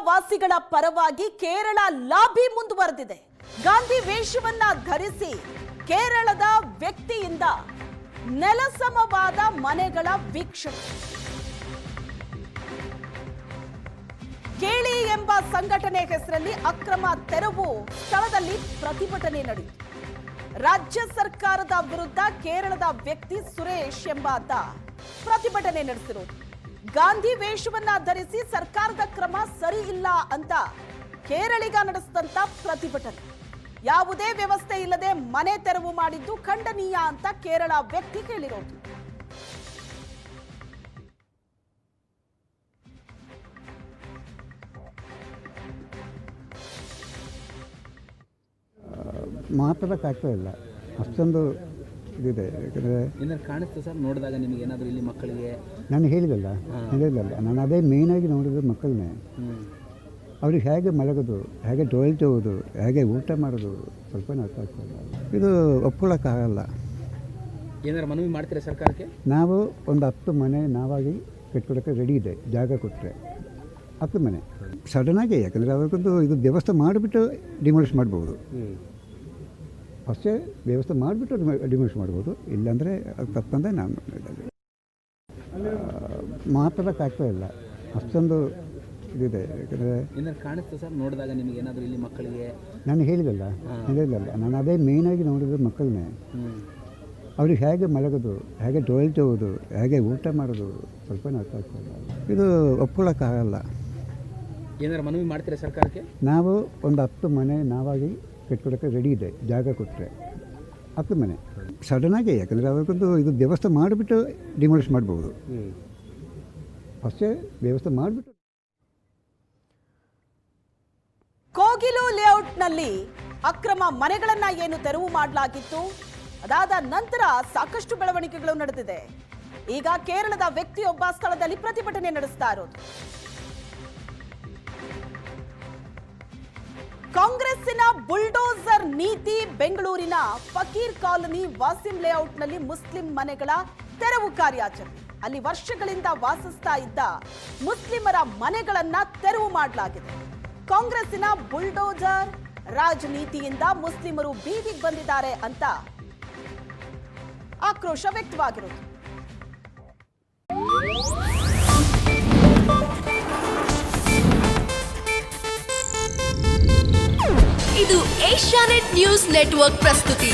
ವಾಸಿಗಳ ಪರವಾಗಿ ಕೇರಳ ಲಾಬಿ ಮುಂದುವರೆದಿದೆ. ಗಾಂಧಿ ವೇಷವನ್ನ ಧರಿಸಿ ಕೇರಳದ ವ್ಯಕ್ತಿಯಿಂದ ನೆಲಸಮವಾದ ಮನೆಗಳ ವೀಕ್ಷಣೆ. ಕೇಳಿ ಎಂಬ ಸಂಘಟನೆ ಹೆಸರಲ್ಲಿ ಅಕ್ರಮ ತೆರವು ಸ್ಥಳದಲ್ಲಿ ಪ್ರತಿಭಟನೆ ನಡೆಯಿತು. ರಾಜ್ಯ ಸರ್ಕಾರದ ವಿರುದ್ಧ ಕೇರಳದ ವ್ಯಕ್ತಿ ಸುರೇಶ್ ಎಂಬಾತ ಪ್ರತಿಭಟನೆ ನಡೆಸಿರುವುದು. ಗಾಂಧಿ ವೇಷವನ್ನ ಧರಿಸಿ ಸರ್ಕಾರದ ಕ್ರಮ ಸರಿ ಇಲ್ಲ ಅಂತ ಕೇರಳಿಗ ನಡೆಸಿದಂತ ಪ್ರತಿಭಟನೆ. ಯಾವುದೇ ವ್ಯವಸ್ಥೆ ಇಲ್ಲದೆ ಮನೆ ತೆರವು ಮಾಡಿದ್ದು ಖಂಡನೀಯ ಅಂತ ಕೇರಳ ವ್ಯಕ್ತಿ ಹೇಳಿರೋದು. ಮಾತಾಡೋಕ್ಕಾಗ್ತಾ ಇಲ್ಲ, ಅಷ್ಟೊಂದು ಇದಿದೆ. ಯಾಕಂದರೆ ಕಾಣಿಸ್ತು ಸರ್, ನೋಡಿದಾಗ ನಿಮಗೆ ಏನಾದರೂ ಇಲ್ಲಿ ಮಕ್ಕಳಿಗೆ ನಾನು ಹೇಳಿದಲ್ಲ, ನಾನು ಅದೇ ಮೇಯ್ನಾಗಿ ನೋಡಿದ್ದು ಮಕ್ಕಳನ್ನೇ. ಅವ್ರಿಗೆ ಹೇಗೆ ಮಲಗೋದು, ಹೇಗೆ ಟೊಯ್ಲೆಟ್ ಹೋಗೋದು, ಹೇಗೆ ಊಟ ಮಾಡೋದು ಸ್ವಲ್ಪ ಅರ್ಥ ಆಗ್ತಾಯಿಲ್ಲ. ಇದು ಒಪ್ಕೊಳ್ಳೋಕ್ಕಾಗಲ್ಲ. ಏನಾರು ಮನವಿ ಮಾಡ್ತೀರಾ ಸರ್ಕಾರಕ್ಕೆ? ನಾವು ಒಂದು 10 ಮನೆ ನಾವಾಗಿ ಕಟ್ಕೊಡೋಕ್ಕೆ ರೆಡಿ ಇದೆ, ಜಾಗ ಕೊಟ್ಟರೆ 10 ಮನೆ ಸಡನ್ನಾಗಿ. ಯಾಕಂದರೆ ಅದಕ್ಕೊಂದು ಇದು ವ್ಯವಸ್ಥೆ ಮಾಡಿಬಿಟ್ಟು ಡಿಮಾಲಿಷ್ ಮಾಡ್ಬೋದು. ಫಸ್ಟೇ ವ್ಯವಸ್ಥೆ ಮಾಡಿಬಿಟ್ಟು ಡಿಮಾಲಿಷ್ ಮಾಡ್ಬೋದು, ಇಲ್ಲಾಂದರೆ ಅದು ತಪ್ಪಂದರೆ ನಾನು ಮಾತಾಡೋಕ್ಕಾಗ್ತಾ ಇಲ್ಲ, ಅಷ್ಟೊಂದು ಇದಿದೆ. ಯಾಕಂದರೆ ಕಾಣಿಸ್ತು ಸರ್, ನೋಡಿದಾಗ ನಿಮಗೆ ಏನಾದರೂ ಇಲ್ಲಿ ಮಕ್ಕಳಿಗೆ ನಾನು ಹೇಳಿದಲ್ಲ, ನಾನು ಅದೇ ಮೇಯ್ನಾಗಿ ನೋಡಿದ್ದು ಮಕ್ಕಳನ್ನೇ. ಅವ್ರಿಗೆ ಹೇಗೆ ಮಲಗೋದು, ಹೇಗೆ ಟೊಯ್ಲೆಟ್ ಹೋಗೋದು, ಹೇಗೆ ಊಟ ಮಾಡೋದು ಸ್ವಲ್ಪ ಅರ್ಥ ಆಗ್ತಾಯಿಲ್ಲ. ಇದು ಒಪ್ಕೊಳ್ಳೋಕ್ಕಾಗಲ್ಲ. ಏನಾರು ಮನವಿ ಮಾಡ್ತೀರಾ ಸರ್ಕಾರಕ್ಕೆ? ನಾವು ಒಂದು 10 ಮನೆ ನಾವಾಗಿ ಕಟ್ಕೊಡೋಕ್ಕೆ ರೆಡಿ ಇದೆ, ಜಾಗ ಕೊಟ್ಟರೆ 10 ಮನೆ ಸಡನ್ನಾಗಿ. ಯಾಕಂದರೆ ಅದಕ್ಕೊಂದು ಇದು ವ್ಯವಸ್ಥೆ ಮಾಡಿಬಿಟ್ಟು ಡಿಮಾಲಿಷ್ ಮಾಡ್ಬೋದು. ಫಸ್ಟೇ ವ್ಯವಸ್ಥೆ ಮಾಡಿಬಿಟ್ಟು. ಕೋಗಿಲು ಲೇಔಟ್ನಲ್ಲಿ ಅಕ್ರಮ ಮನೆಗಳನ್ನ ಏನು ತೆರವು ಮಾಡಲಾಗಿತ್ತು, ಅದಾದ ನಂತರ ಸಾಕಷ್ಟು ಬೆಳವಣಿಗೆಗಳು ನಡೆದಿದೆ. ಈಗ ಕೇರಳದ ವ್ಯಕ್ತಿಯೊಬ್ಬ ಸ್ಥಳದಲ್ಲಿ ಪ್ರತಿಭಟನೆ ನಡೆಸ್ತಾ ಇರೋದು. ಕಾಂಗ್ರೆಸ್ಸಿನ ಬುಲ್ಡೋಸರ್ ನೀತಿ. ಬೆಂಗಳೂರಿನ ಫಕೀರ್ ಕಾಲೋನಿ ವಾಸಿಂ ಲೇಔಟ್ನಲ್ಲಿ ಮುಸ್ಲಿಂ ಮನೆಗಳ ತೆರವು ಕಾರ್ಯಾಚರಣೆ. ಅಲ್ಲಿ ವರ್ಷಗಳಿಂದ ವಾಸಿಸ್ತಾ ಇದ್ದ ಮುಸ್ಲಿಮರ ಮನೆಗಳನ್ನ ತೆರವು ಮಾಡಲಾಗಿದೆ. ಕಾಂಗ್ರೆಸ್ಸಿನ ಬುಲ್ಡೋಜರ್ ರಾಜನೀತಿಯಿಂದ ಮುಸ್ಲಿಮರು ಬೀದಿಗೆ ಬಂದಿದ್ದಾರೆ ಅಂತ ಆಕ್ರೋಶ ವ್ಯಕ್ತವಾಗಿರುವುದು. ಇದು ಏಷ್ಯಾನೆಟ್ ನ್ಯೂಸ್ ನೆಟ್ವರ್ಕ್ ಪ್ರಸ್ತುತಿ.